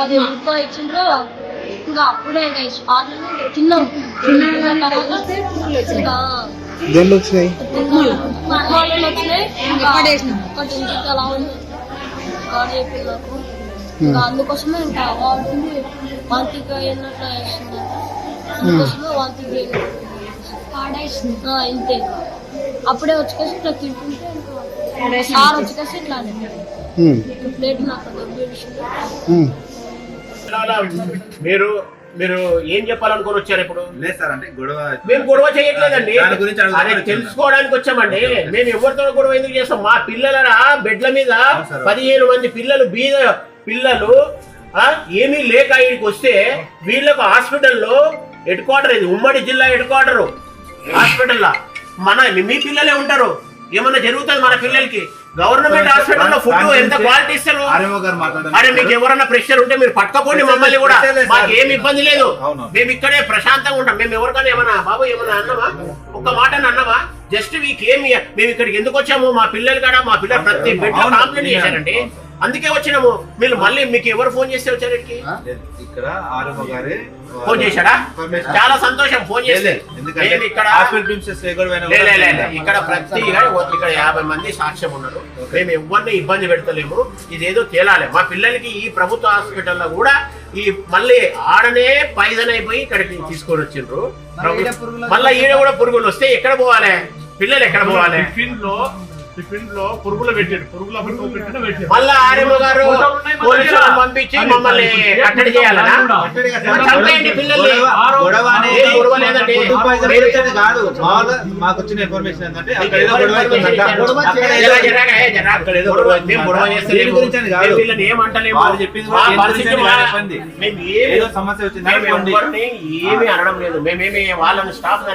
అది ఎక్కువ ఇచ్చిండ్రు. ఇంకా అప్పుడే తిన్నాం. దేంట్లో వచ్చినాయి? వచ్చినాయి. ఒకటి ఇంటికి అలా ఉంది పిల్లకు. ఇంకా అందుకోసమే ఇంకా వాడుతుంది వాంతిగా అయినట్లు వేస్తుంది. అందుకోసమే వాంతికి ఇంతే. అప్పుడే వచ్చేసి ఇట్లా తింటుంటే ఇంకా సార్ వచ్చేసి ఇట్లా ప్లేట్ నాకు మీరు మీరు ఏం చెప్పాలనుకుని వచ్చారు ఇప్పుడు? లేదు సార్, అంటే గొడవ మేము గొడవ చేయట్లేదండి, దాని గురించి తెలుసుకోవడానికి వచ్చామండి. మేము ఎవరితో గొడవ ఎందుకు చేస్తాం? మా పిల్లల బెడ్ల మీద 15 మంది పిల్లలు, బీద పిల్లలు ఏమీ లేక ఇక్కడికి వస్తే వీళ్ళకు హాస్పిటల్లో హెడ్ క్వార్టర్, ఇది ఉమ్మడి జిల్లా హెడ్ క్వార్టర్ హాస్పిటల్. మీ పిల్లలే ఉంటారు, ఏమన్నా జరుగుతుంది మన పిల్లలకి. గవర్నమెంట్ హాస్పిటల్లో ఫుడ్ ఎంత క్వాలిటీ ఇస్తారు? అరే మీకు ఎవరన్నా ప్రెషర్ ఉంటే మీరు పట్టుకపోండి మమ్మల్ని కూడా, మాకు ఏమి ఇబ్బంది లేదు. మేము ఇక్కడే ప్రశాంతంగా ఉంటాం. మేము ఎవరికైనా ఏమన్నా బాబు ఏమన్నా అన్నామా? ఒక్క మాట అన్నామా? జస్ట్ వీకేమి మేము ఇక్కడికి ఎందుకు వచ్చాము? మా పిల్లలు కాడ మా పిల్లలు ప్రతి బెడ్ లో కంప్లైంట్ చేశారండి, అందుకే వచ్చినాము. మీరు మళ్ళీ మీకు ఎవరు ఫోన్ చేస్తే వచ్చారు? ఇక్కడ ఆర్ఎంఓ గారే ఫోన్ చేశాడా? చాలా సంతోషం. ఫోన్ చేస్తే ఇక్కడ ప్రతి ఇక్కడ 50 మంది సాక్ష్యం ఉన్నారు. మేము ఎవరిని ఇబ్బంది పెడతలేము. ఇదేదో తేలాలి. మా పిల్లలకి ఈ ప్రభుత్వ హాస్పిటల్లో కూడా ఈ మళ్ళీ ఆడనే పాయిజన్ అయిపోయి ఇక్కడికి తీసుకొని వచ్చిండ్రు. మళ్ళీ ఈడ కూడా పురుగులు వస్తే ఎక్కడ పోవాలి? పిల్లలు ఎక్కడ పోవాలి? టిఫిన్ లో పురుగులు పెట్టారు, పురుగుల పెట్టారు. మళ్ళా ఆర్ఎంఓ గారు పోలీసులను పంపించి మమ్మల్ని కట్టడి చేయాలన్నా? చంపేయండి పిల్లల్ని. మాకు వచ్చిన ఇన్ఫర్మేషన్ ఏంటంటే సమస్య వచ్చింది, ఏమి అనడం లేదు. మేమేమి వాళ్ళని స్టాఫ్